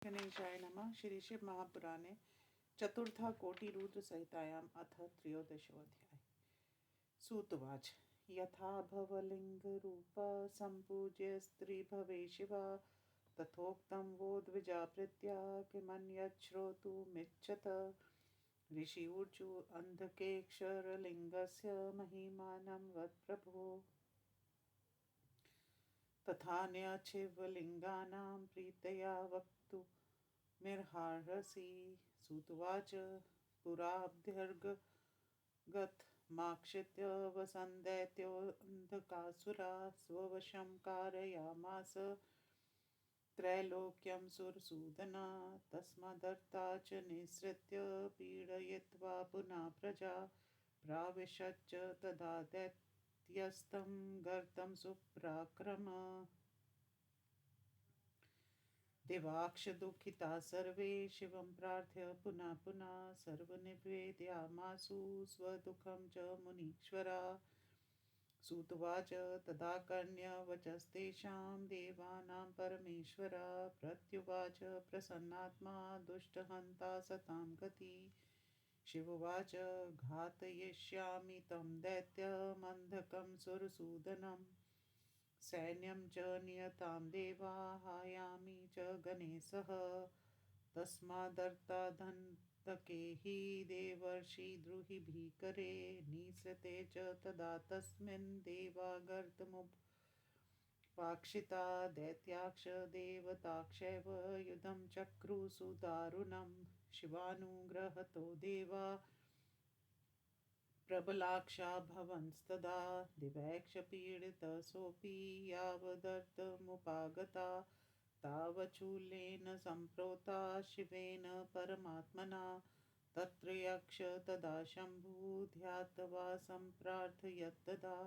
गणेशाय नमः। श्री शिव महापुराणे चतुर्था कोटिरुद्र संहितायाम् अथ त्रयोदशोऽध्यायः। सूतवाच यथा भवलिङ्गरूपा सम्पूज्य स्त्री भवे शिवा तथोक्तं वो द्विजाभृत्या किमन्यत् श्रोतुमिच्छत। ऋषि ऊचु अन्धकेक्षरलिङ्गस्य महिमानं वद प्रभो। तथान्यच्छिवलिङ्गानां प्रीतया वक्तुमिर्हार्हसि। सूतुवाच पुराब्धिर्गतमाक्षिप्य वसन्दैत्योऽन्धकासुरा स्ववशं कारयामास त्रैलोक्यं सुरसूदना। तस्मादर्था च निःसृत्य पीडयित्वा पुनः प्रजा प्राविशच्च तदा दैत्यस्तं गर्तं सुप्राक्रम। देवाक्ष दुःखिता सर्वे शिवं प्रार्थ्य पुनः पुनः सर्वनिवेदयामासु स्वदुःखं च मुनीश्वरा। सूतवाच तदा कर्ण्यवचस्तेषां देवानां परमेश्वरा प्रत्युवाच प्रसन्नात्मा दुष्टहन्ता सतां गति। शिववाच घातयिष्यामि तं दैत्यमन्धकं सुरसूदनम् सैन्यं च नियतां देवा हयामि च गणेशः। तस्मादर्ताधन्तके हि देवर्षि द्रुहि भीकरे निसृते च तदा तस्मिन् देवा गर्तमुपाक्षिता दैत्याक्ष देवताक्षैव युधं चक्रुषु दारुणं। शिवानुग्रहतो देवा प्रबलाक्षा भवंस्तदा दिवैक्षपीडितसोऽपि यावदर्थमुपागता तावच्छूलेन सम्प्रोता शिवेन परमात्मना। तत्र यक्ष तदा शम्भु ध्यात्वा सम्प्रार्थयत्तदा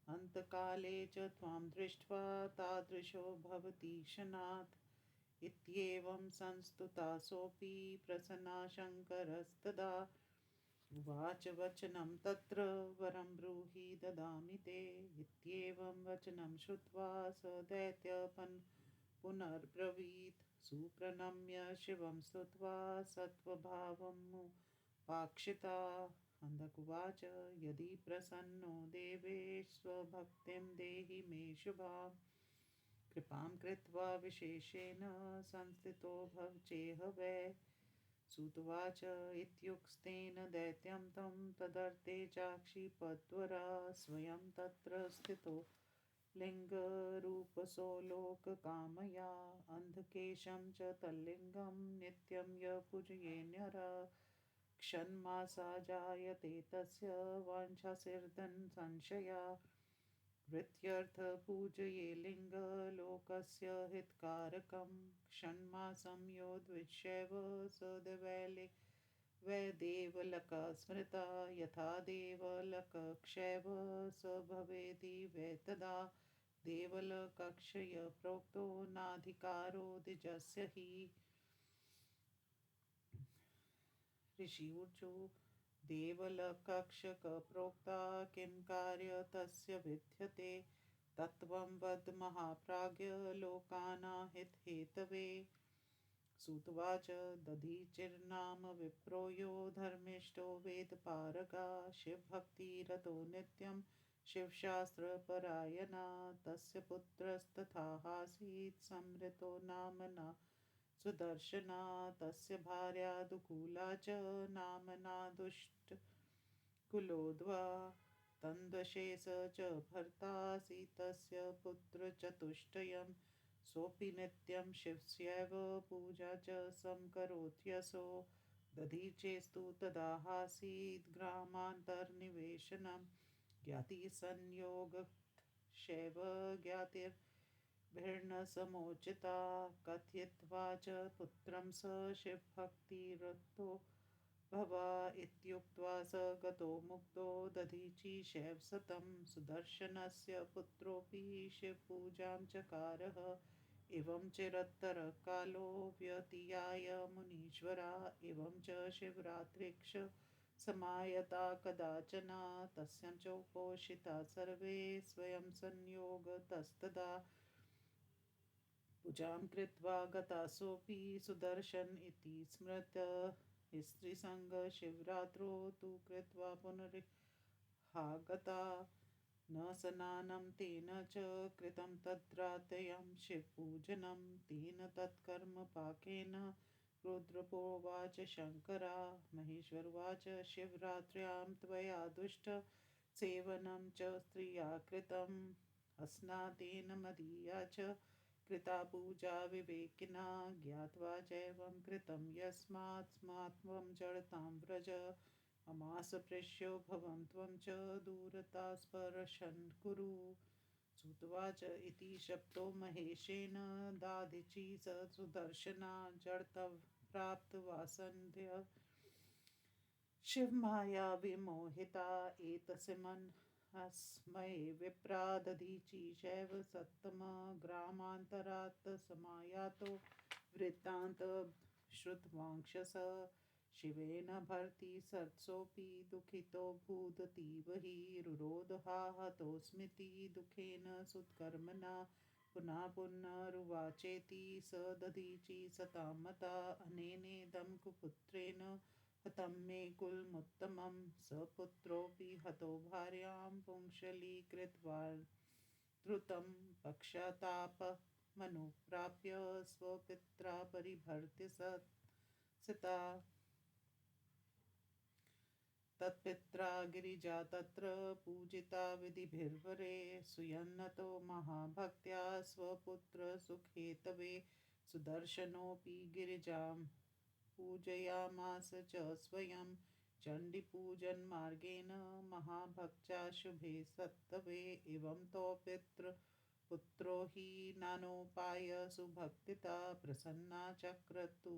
अन्तकाले च त्वां दृष्ट्वा तादृशो भवतीशनाथ। इत्येवं संस्तुतासोऽपि प्रसन्ना शङ्करस्तदा उवाच वचनं तत्र वरं ब्रूहि ददामि ते। इत्येवं वचनं श्रुत्वा स पुनर्ब्रवीत् सुप्रणम्य शिवं स्तुत्वा सत्त्वभावमुपाक्षिता। अन्धकुवाच यदि प्रसन्नो देवेश स्वभक्तिं देहि मे शुभां कृपां कृत्वा विशेषेण संस्थितो भव चेह वै। सूतवाच इत्युक्तेन दैत्यं तं तदर्थे चाक्षिपद्वरा स्वयं तत्र स्थितो लिङ्गरूपसोलोककामया अन्धकेशं च तल्लिङ्गं नित्यं य पूजयेन्नरः क्षन्मासा जायते तस्य वाञ्छासिर्धन संशया। वृत्त्यर्थ पूजये लिङ्गलोकस्य हितकारकं षण्मासं यो द्विषैव वैदेवलका स्मृता यथा देवलकक्षैव स भवेति वै तदा देवलकक्षय प्रोक्तो नाधिकारो द्विजस्य हि। ऋषिऊचु देवलकक्षकप्रोक्ता किं कार्य तस्य विद्यते तत्त्वं वद महाप्राज्ञ लोकानाहितहेतवे। सूतवाच दधीचिर्नाम विप्रो यो धर्मिष्ठो वेदपारगा शिवभक्तिरतो नित्यं शिवशास्त्रपरायणा तस्य पुत्रस्तथासीत् संवृतो नाम्ना सुदर्शना तस्य भार्या दुकूला च नाम्ना दुष्टकुलोद्वा तन्दशेष च भर्तासीत् तस्य पुत्रचतुष्टयं सोऽपि नित्यं शिवस्यैव पूजा च समकरोत्यसो। दधीचेस्तु तदासीत् ग्रामान्तर्निवेशनं ज्ञातिसंयोगशैव ज्ञातिर्भिर्न समोचिता कथयित्वा च पुत्रं स शिवभक्तिरतो भवा इत्युक्त्वा स गतो मुक्तो दधीचि शैव सतं सुदर्शनस्य पुत्रोऽपि शिवपूजां चकारः। एवं चिरतरकालो व्यतीयाय मुनीश्वरा एवं च शिवरात्रिक्ष समायता कदाचना तस्यां चोपोषिता सर्वे स्वयं संयोगतस्तदा पूजां कृत्वा गतासोऽपि सुदर्शन इति स्मृत स्त्रीसङ्गशिवरात्रौ तु कृत्वा पुनरिहागता न स्नानं तेन च कृतं तद्रात्रयं शिवपूजनं तेन तत्कर्म पाकेन रुद्रपोवाच शङ्करा महेश्वरवाच शिवरात्र्यां त्वया दुष्ट सेवनं च स्त्रिया कृतम् अस्नातेन मदीया च कृता पूजा विवेकिना ज्ञात्वा चैवं कृतं यस्मात् स्मात्वं जडतां व्रज अमासपृश्यो भवं त्वं च दूरता स्पर्शन् कुरु श्रुत्वाच इति शब्दो महेशेन दादिची स सुदर्शना जडतप्राप्तवासन्ध्य शिवमाया विमोहिता एतस्मिन् विप्रा दधीचि शैव सत्तमग्रामान्तरात् समायातो वृत्तान्त श्रुत्वांक्षस शिवेन भर्ति सत्सोऽपि दुःखितो भूदतीव हि रुरोधहा हतोऽस्मीति दुःखेन सुत्कर्मणा पुनः पुनरुवाचेति स दधीचि सतां मता अनेनेदं कुपुत्रेण हतं मे कुलमुत्तमं स पुत्रोऽपि हतो भार्यां पुंसलीकृत्वा द्रुतं पश्चात्तापमनुप्राप्य स्वपित्रा परिभर्त्य सिता तत्पित्रा गिरिजा तत्र पूजिता विधिभिर्वरे सुयन्नतो महाभक्त्या स्वपुत्रसुखेतवे सुदर्शनोऽपि गिरिजां पूजयामास च स्वयं चण्डीपूजनमार्गेण महाभक्त्या शुभे सत्तवे एवं तौ पुत्रो हि नानोपाय सुभक्तिता प्रसन्ना चक्रतु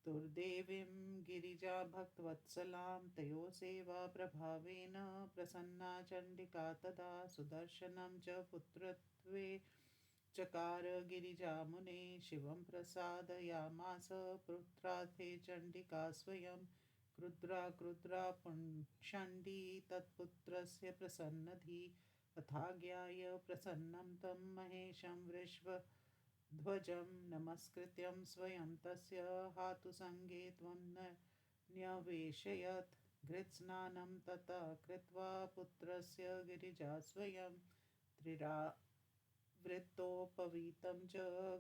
दुर्देवीं गिरिजाभक्तवत्सलां तयोः सेवाप्रभावेन प्रसन्ना चण्डिका तदा सुदर्शनं च पुत्रत्वे चकार गिरिजामुने शिवं प्रसादयामास पुत्रार्थे चण्डिका स्वयं क्रुद्रा पुंषण्डी तत्पुत्रस्य प्रसन्नधी अथाज्ञाय प्रसन्नं तं महेशं वृषभध्वजं नमस्कृत्यं स्वयं तस्य हातुसङ्गे त्वं न्यवेशयत् घृत्स्नानं ततः कृत्वा पुत्रस्य गिरिजा स्वयं त्रिरावृतोपवीतं च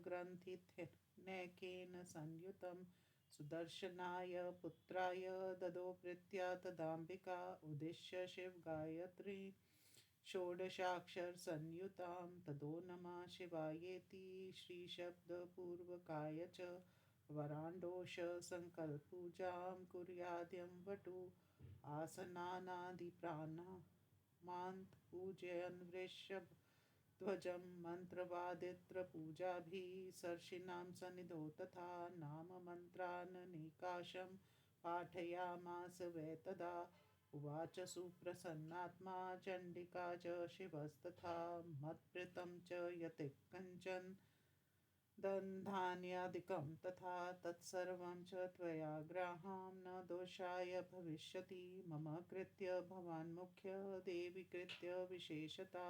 ग्रन्थिनैकेन संयुतं सुदर्शनाय पुत्राय ददो प्रीत्या तदाम्बिका उद्दिश्य शिवगायत्री षोडशाक्षरसंयुतां तदो नमः शिवायेति श्रीशब्दपूर्वकाय च वराण्डोषसङ्कल्पपूजां कुर्याद्यं वटु आसनानादिप्राणामान् वृषभध्वजं मन्त्रवादित्रपूजाभिः सर्षिणां सन्निधौ तथा नाममन्त्राननेकाशं पाठयामास वै तदा उवाच सुप्रसन्नात्मा चण्डिका च शिवस्तथा मत्प्रीतं च यत् कञ्चन दन्धान्यादिकं तथा तत्सर्वं च त्वया ग्राह्यं न दोषाय भविष्यति मम कृत्य भवान् मुख्य देवि कृत्य विशेषता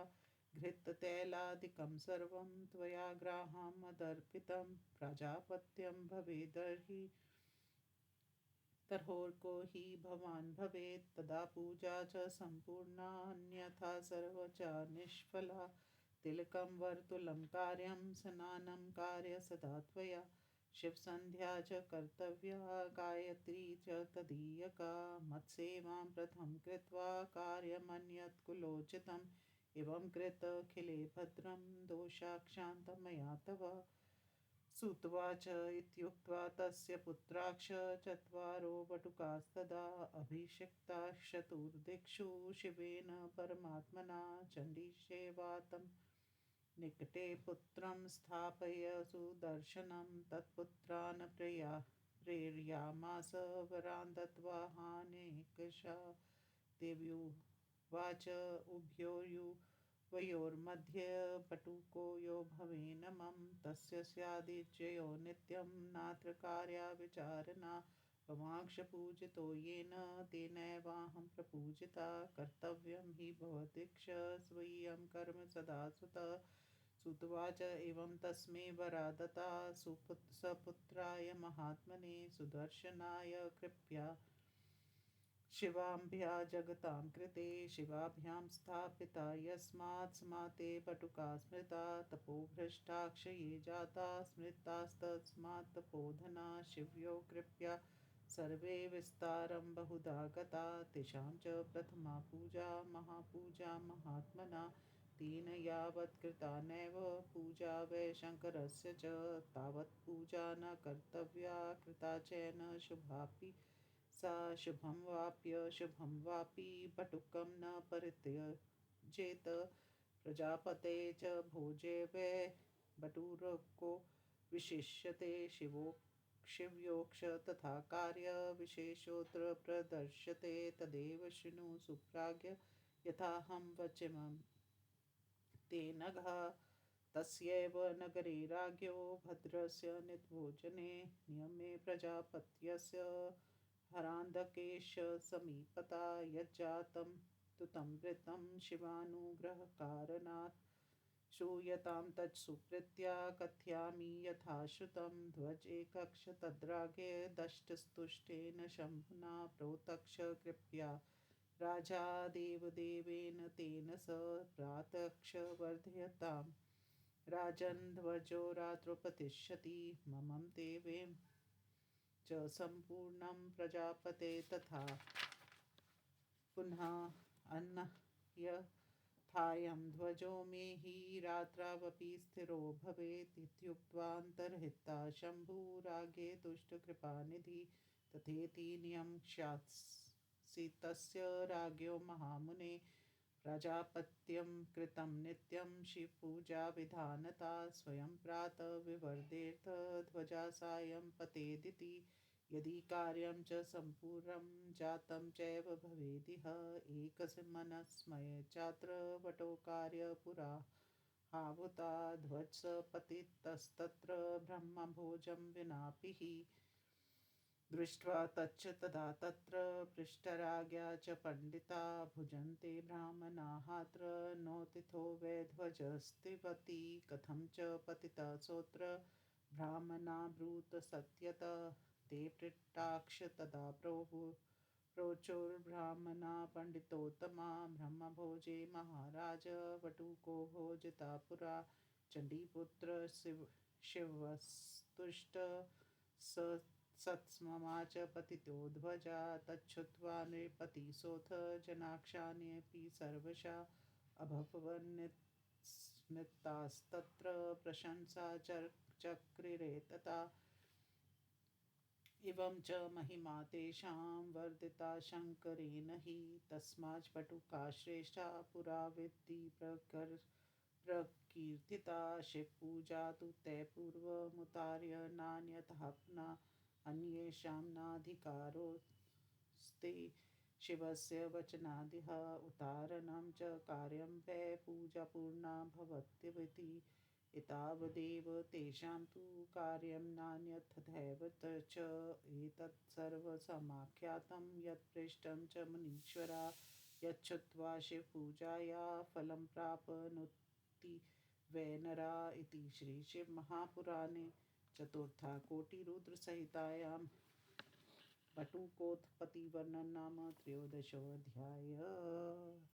घृततैलादिकं सर्वं त्वया ग्राह्यं मदर्पितं प्राजापत्यं भवेदर्हि तर्होर्को हि भवान् भवेत् तदा पूजा च सम्पूर्णा अन्यथा सर्व च निष्फला तिलकं वर्तुलं कार्यं स्नानं कार्य सदा त्वया शिवसन्ध्या च कर्तव्या गायत्री च तदीयका मत्सेवां प्रथमं कृत्वा कार्यमन्यत् कुलोचितम् एवं कृतखिले भद्रं दोषाक्षान्तं मया तव सुतवाच इत्युक्त्वा तस्य पुत्राक्ष चत्वारो वटुकास्तदा अभिषिक्ताश्चतुर्दिक्षु शिवेन परमात्मना चण्डीसेवातं निकटे पुत्रं स्थापय सुदर्शनं तत्पुत्रान् प्रेरयामास वरान् दत्त्वा हानेकशा देव्युवाच उभयोर्मध्ये पटुको यो भवेन्मम तस्य स्यादिजयो नित्यं नात्र कार्याविचारणा भवाङ्क्षपूजितो येन तेनैवाहं प्रपूजिता कर्तव्यं हि भवदीक्ष स्वीयं कर्म सदा सुत सुतवाच एवं तस्मै वरा दत्ता सपुत्राय महात्मने सुदर्शनाय कृपया शिवाभ्या जगतां कृते शिवाभ्यां स्थापिता यस्मात् स्माते बटुका स्मृता तपोभ्रष्टा क्षये जाता स्मृतास्तस्मात् तपोधना शिव्यो कृपया सर्वे विस्तारं बहुधा गता तेषां च प्रथमा पूजा महापूजा महात्मना तेन यावत् कृता नैव पूजा वै शङ्करस्य च तावत् पूजा न कर्तव्या कृता चैन शुभापि सा शुभं वापि बटुकं न परित्यजेत प्रजापते च भोजे वै बटुको विशिष्यते शिव्योक्ष तथा कार्य विशेषोऽत्र प्रदर्श्यते तदेव शृणु सुप्राज्ञ यथाहं वचमं तेन घा तस्यैव नगरे राज्ञो भद्रस्य नित्यभोजने नियमे प्रजापत्यस्य हरान्धकेश समीपता यज्जातं तु तं वृत्तं शिवानुग्रहकारणात् श्रूयतां तत्सुकृत्या कथयामि यथाश्रुतं ध्वजेकक्ष तद्रागे दष्टस्तुष्टेन शम्भुना प्रोतक्ष कृपया राजा देवदेवेन तेन स प्रातक्ष वर्धयताम् राजन् ध्वजो रात्रौ प्रतिष्ठति ममं देवेन च सम्पूर्णं प्रजापते तथा पुनः अन्यथायं ध्वजो मे हि रात्रावपि स्थिरो भवेत् इत्युक्त्वान्तर्हिता शम्भुरागे तुष्टकृपानिधि तथेति नियम्स्यासीतस्य राज्ञो महामुने प्रजापत्यं कृतं नित्यं शिवपूजाविधानता स्वयं प्रातः विवर्धेत ध्वजा सायं पतेदिति यदि कार्यं च सम्पूर्णं जातं चैव भवेदिह एकस्मनस्मये चात्र वटोकार्य पुरा हावुता ध्वजपतितस्तत्र ब्रह्मभोजं विनापि हि दृष्ट्वा तच्च तदा तत्र पृष्ठराज्ञा च पंडिता भुजन्ते ब्राह्मणाहात्र नोतिथो वै ध्वजस्तिवती कथं च पतिता सोत्र ब्राह्मणा ब्रूत सत्यत ते पृष्टाक्ष तदा प्रोचुर्ब्राह्मणा पंडितोत्तमा ब्रह्मभोजे महाराज वटुको भोजिता पुरा चण्डीपुत्र शिवस्तुष्ट स सत्स्ममा च पतितो ध्वजा तच्छ्रुत्वा नृपतिसोऽथ जनाक्षान्यपि सर्वशा अभवन्स्मितास्तत्र प्रशंसा चक्रिरे तथा इवं च महिमा तेषां वर्धिता शङ्करेण हि तस्माच्पटुका श्रेष्ठा पुरा विद्धि प्रकीर्तिता शिवपूजा तु ते पूर्वमुतार्य नान्यतः पुनः अन्येषां नाधिकारोऽस्ति शिवस्य वचनादिह उतारणं च कार्यं वै पूजा पूर्णा भवत्यविति एतावदेव तेषां तु कार्यं नान्यथैव च एतत् सर्वसमाख्यातं यत्पृष्टं च मुनीश्वरा यच्छ्रुत्वा शिवपूजाया फलं प्राप्नुति वै नरा इति श्रीशिवमहापुराणे चतुर्थाकोटिरुद्रसंहितायां बटुकोत्पत्तिवर्णनं नाम त्रयोदशोऽध्यायः।